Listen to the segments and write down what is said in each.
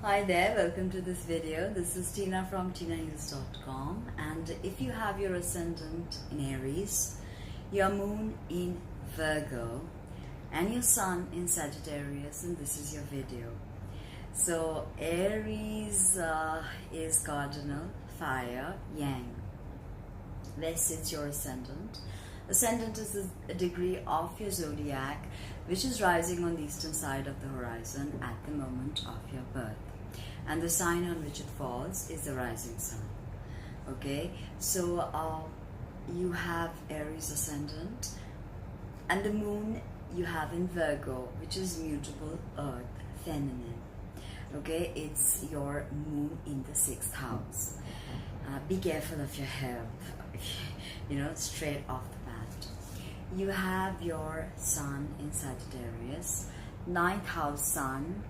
Hi there, welcome to this video. This is Tina from TinaHeals.com, and if you have your ascendant in Aries, your moon in Virgo, and your sun in Sagittarius, and this is your video. So Aries is cardinal, fire, yang. Where sits your ascendant? Ascendant is a degree of your zodiac which is rising on the eastern side of the horizon at the moment of your birth, and the sign on which it falls is the rising sun. Okay, so you have Aries ascendant, and the moon you have in Virgo, which is mutable earth, feminine. Okay, it's your moon in the 6th house. Be careful of your health, straight off the bat. You have your sun in Sagittarius, 9th house sun.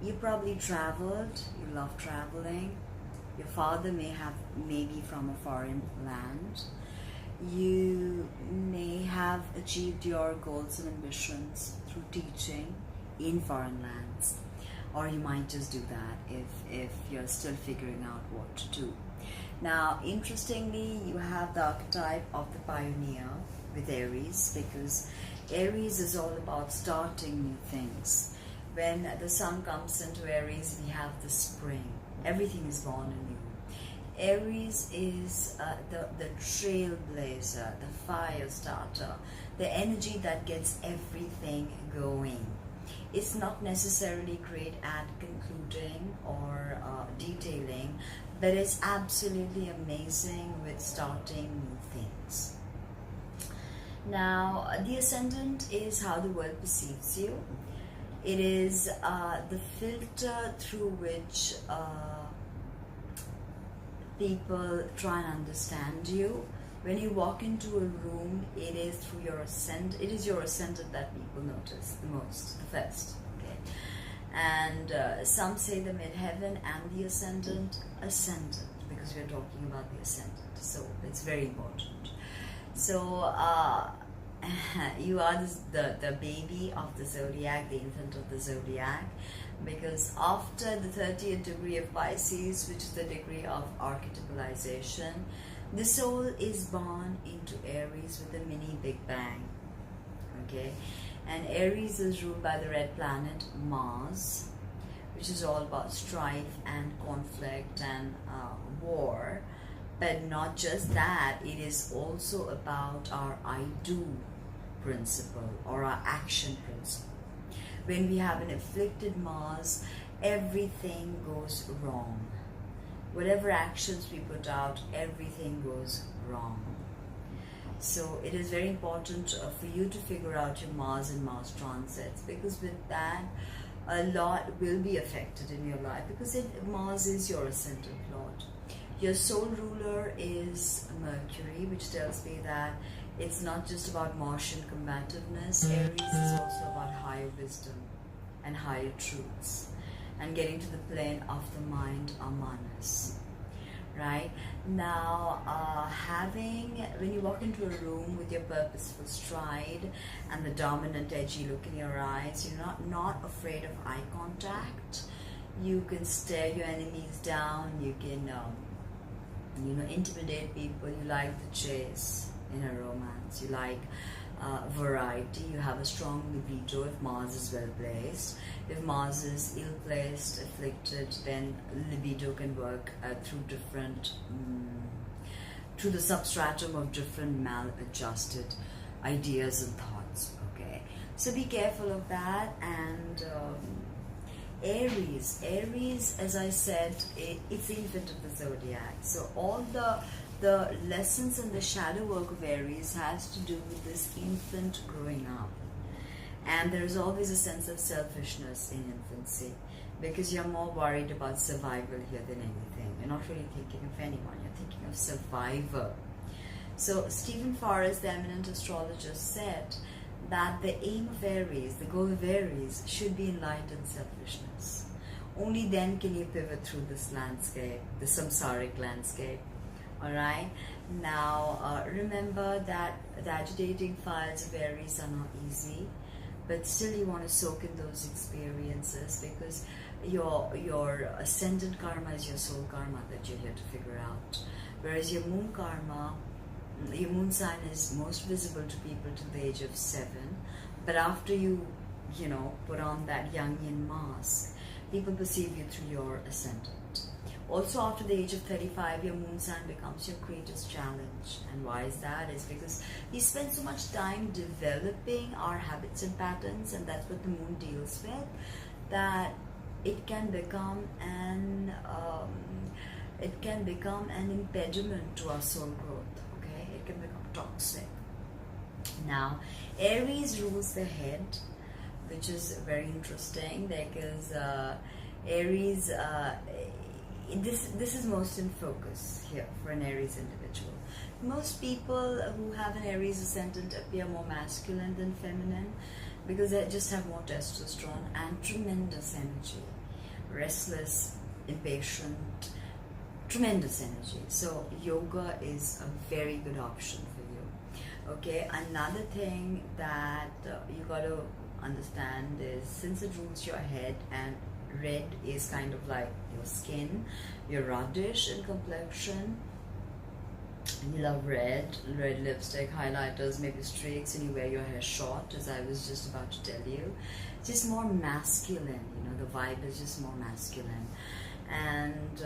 You probably traveled, you love traveling. Your father may be from a foreign land. You may have achieved your goals and ambitions through teaching in foreign lands, or you might just do that if you're still figuring out what to do. Now, interestingly, you have the archetype of the pioneer with Aries, because Aries is all about starting new things. When the sun comes into Aries, we have the spring. Everything is born anew. Aries is the trailblazer, the fire starter, the energy that gets everything going. It's not necessarily great at concluding or detailing, but it's absolutely amazing with starting new things. Now, the ascendant is how the world perceives you. It is the filter through which people try and understand you. When you walk into a room, it is through your ascendant. It is your ascendant that people notice the most, the first. Okay, and some say the midheaven and the ascendant, because we're talking about the ascendant. So it's very important. So you are the baby of the zodiac, the infant of the zodiac, because after the 30th degree of Pisces, which is the degree of archetypalization, the soul is born into Aries with a mini Big Bang. Okay, and Aries is ruled by the red planet Mars, which is all about strife and conflict and war. But not just that, it is also about our I do principle or our action principle. When we have an afflicted Mars, everything goes wrong. Whatever actions we put out, everything goes wrong. So it is very important for you to figure out your Mars and Mars transits, because with that, a lot will be affected in your life, because Mars is your ascendant lord. Your soul ruler is Mercury, which tells me that it's not just about Martian combativeness. Aries is also about higher wisdom and higher truths, and getting to the plane of the mind, Manas. Right? Now, when you walk into a room with your purposeful stride and the dominant edgy look in your eyes, you're not afraid of eye contact. You can stare your enemies down. You can intimidate people. You like the chase in a romance. You like variety. You have a strong libido if Mars is well placed. If Mars is ill placed, afflicted, then libido can work through the substratum of different maladjusted ideas and thoughts. Okay, so be careful of that. And Aries, as I said, it's the infant of the zodiac. So all the lessons and the shadow work of Aries has to do with this infant growing up. And there is always a sense of selfishness in infancy, because you're more worried about survival here than anything. You're not really thinking of anyone, you're thinking of survivor. So Stephen Forrest, the eminent astrologer, said that the aim of Aries, the goal of Aries, should be enlightened selfishness. Only then can you pivot through this landscape, the samsaric landscape. Alright? Now, remember that the agitating fires of Aries are not easy. but still you want to soak in those experiences, because your ascendant karma is your soul karma that you're here to figure out. Whereas your moon karma, your moon sign is most visible to people till the age of 7, but after you put on that Jungian mask, people perceive you through your ascendant. Also, after the age of 35, your moon sign becomes your greatest challenge. And why is that? Is because we spend so much time developing our habits and patterns, and that's what the moon deals with, that it can become an impediment to our soul growth. Okay, it can become toxic. Now, Aries rules the head, which is very interesting, because Aries, this is most in focus here for an Aries individual. Most people who have an Aries ascendant appear more masculine than feminine, because they just have more testosterone and tremendous energy, restless, impatient, tremendous energy. So yoga is a very good option for you. Okay, another thing that you got to understand is, since it rules your head and red is kind of like your skin, you're reddish in complexion, and you love red lipstick, highlighters, maybe streaks, and you wear your hair short, as I was just about to tell you. It's just more masculine, the vibe is just more masculine. And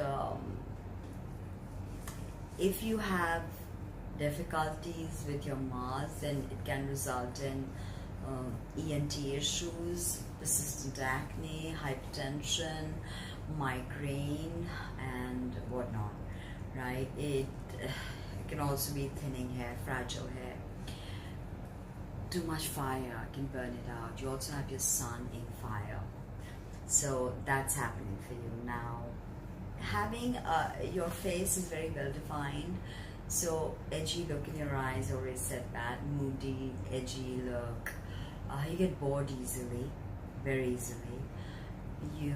if you have difficulties with your Mars, then it can result in ENT issues, persistent acne, hypertension, migraine, and whatnot, right? It can also be thinning hair, fragile hair. Too much fire can burn it out. You also have your sun in fire, so that's happening for you now. Having your face is very well defined, so edgy look in your eyes, always said that, moody, edgy look. You get bored easily, very easily. You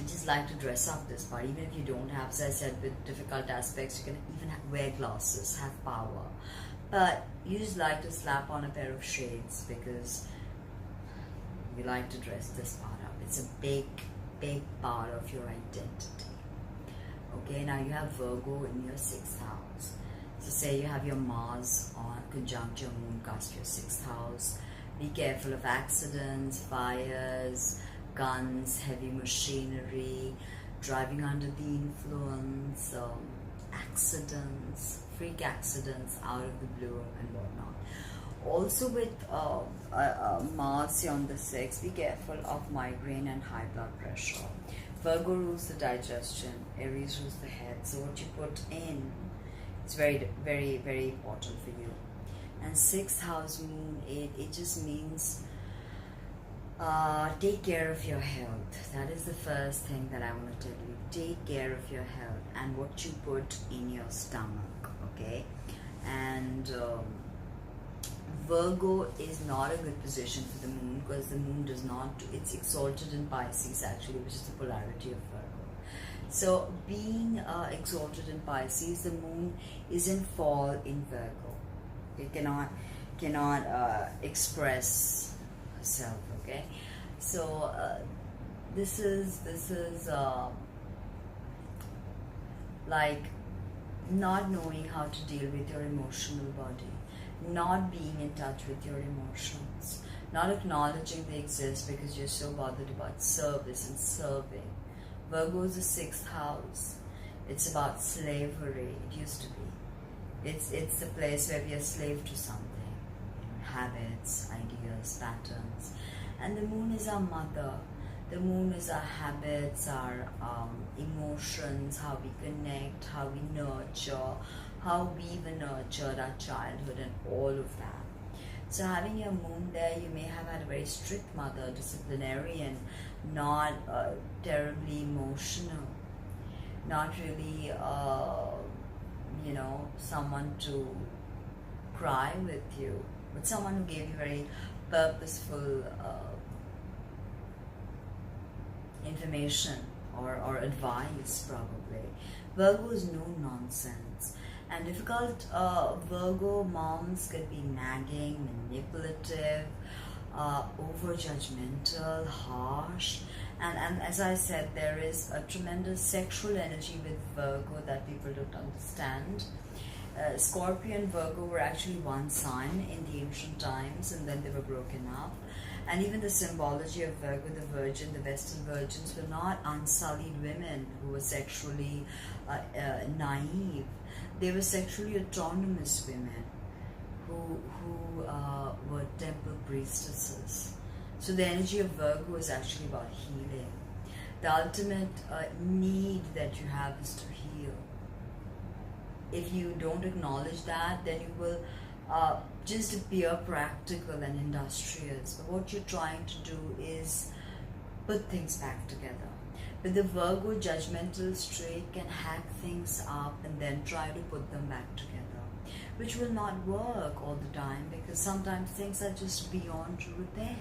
just like to dress up this part, even if you don't have, as I said, with difficult aspects, you can even wear glasses, have power. But you just like to slap on a pair of shades because you like to dress this part up. It's a big, big part of your identity. Okay, now you have Virgo in your 6th house. So say you have your Mars on conjunct your moon cusp, your 6th house. Be careful of accidents, fires, guns, heavy machinery, driving under the influence, accidents, freak accidents out of the blue and whatnot. Also with Mars on the 6th, be careful of migraine and high blood pressure. Virgo rules the digestion, Aries rules the head. So what you put in, it's very, very, very important for you. And 6th house moon, it just means take care of your health. That is the first thing that I want to tell you. Take care of your health and what you put in your stomach, okay? And Virgo is not a good position for the moon, because the moon does not, it's exalted in Pisces actually, which is the polarity of Virgo. So being exalted in Pisces, the moon is in fall in Virgo. It cannot express herself, okay? So this is like not knowing how to deal with your emotional body, not being in touch with your emotions, not acknowledging they exist because you're so bothered about service and serving. Virgo is the 6th house. It's about slavery. It used to be. It's the place where we are slave to something, habits, ideas, patterns. And the moon is our mother. The moon is our habits, our emotions, how we connect, how we nurture, how we even nurtured our childhood and all of that. So having your moon there, you may have had a very strict mother, disciplinarian, not terribly emotional, not really, someone to cry with you, but someone who gave you very purposeful information or advice probably. Virgo is no nonsense. And difficult Virgo moms could be nagging, manipulative, over judgmental, harsh, and as I said, there is a tremendous sexual energy with Virgo that people don't understand. Scorpio and Virgo were actually one sign in the ancient times, and then they were broken up. And even the symbology of Virgo, the Virgin, the Vestal Virgins, were not unsullied women who were sexually naive. They were sexually autonomous women who were temple priestesses. So the energy of Virgo is actually about healing. The ultimate need that you have is to heal. If you don't acknowledge that, then you will just appear practical and industrious. But what you're trying to do is put things back together. But the Virgo judgmental streak can hack things up and then try to put them back together, which will not work all the time, because sometimes things are just beyond repair.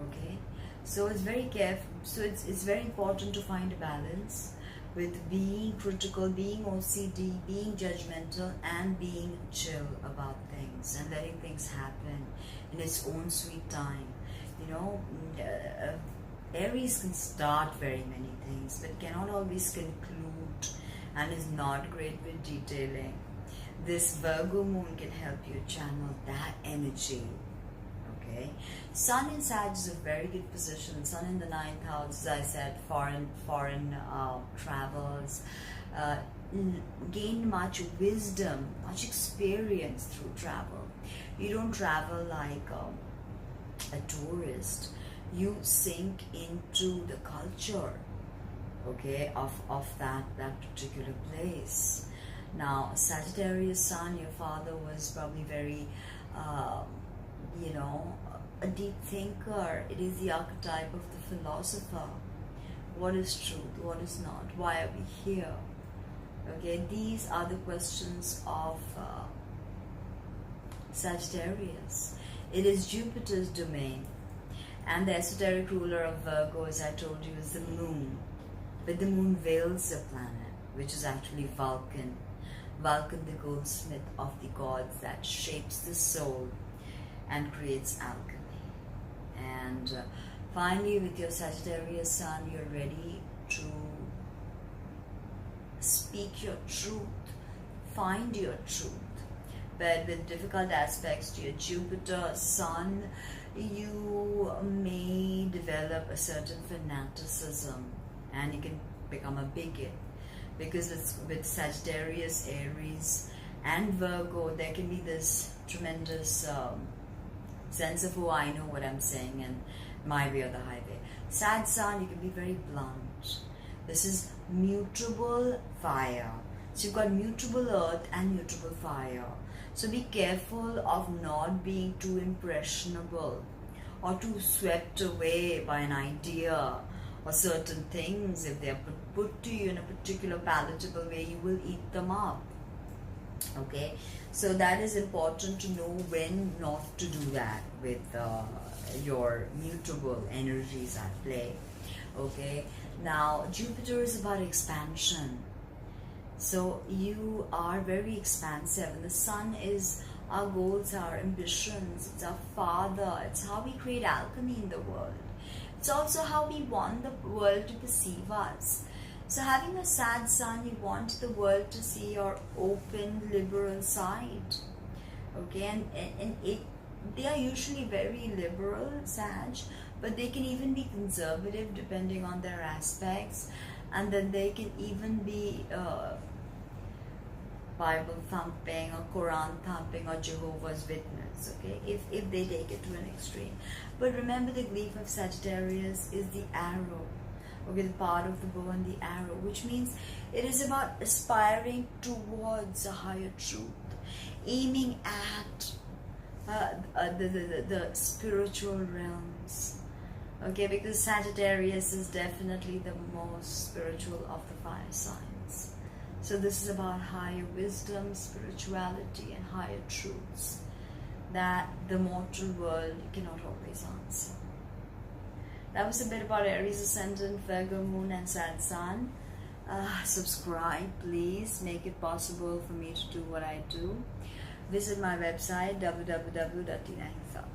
Okay, so it's very careful. So it's very important to find a balance with being critical, being OCD, being judgmental, and being chill about things and letting things happen in its own sweet time. You know, Aries can start very many things, but cannot always conclude, and is not great with detailing. This Virgo moon can help you channel that energy. Okay, Sun in Sag is a very good position. Sun in the 9th house, as I said, foreign travels, gain much wisdom, much experience through travel. You don't travel like a tourist. You sink into the culture, okay, of that particular place. Now, Sagittarius Sun, your father was probably very a deep thinker. It is the archetype of the philosopher. What is truth? What is not? Why are we here? Okay, these are the questions of Sagittarius. It is Jupiter's domain, and the esoteric ruler of Virgo, as I told you, is the moon. But the moon veils the planet, which is actually Vulcan. Vulcan, the goldsmith of the gods, that shapes the soul and creates alchemy. And finally, with your Sagittarius Sun, you're ready to speak your truth, find your truth. But with difficult aspects to your Jupiter Sun, you may develop a certain fanaticism, and you can become a bigot, because with Sagittarius, Aries, and Virgo, there can be this tremendous sense of, oh, I know what I'm saying, and my way or the highway. Sag Sun, you can be very blunt. This is mutable fire. So you've got mutable earth and mutable fire. So be careful of not being too impressionable or too swept away by an idea or certain things. If they are put to you in a particular palatable way, you will eat them up. Okay, so that is important to know when not to do that with your mutable energies at play. Okay, now Jupiter is about expansion. So you are very expansive, and the Sun is our goals, our ambitions, it's our father, it's how we create alchemy in the world. It's also how we want the world to perceive us. So having a Sag Sun, you want the world to see your open, liberal side. Okay, and they are usually very liberal, Sag, but they can even be conservative depending on their aspects. And then they can even be Bible thumping or Quran thumping or Jehovah's Witness, okay, if they take it to an extreme. But remember, the glyph of Sagittarius is the arrow, okay, the part of the bow and the arrow, which means it is about aspiring towards a higher truth, aiming at the spiritual realms. Okay, because Sagittarius is definitely the most spiritual of the fire signs. So this is about higher wisdom, spirituality, and higher truths that the mortal world cannot always answer. That was a bit about Aries Ascendant, Virgo Moon, and Sag Sun. subscribe, please. Make it possible for me to do what I do. Visit my website www.tinahinsa.com.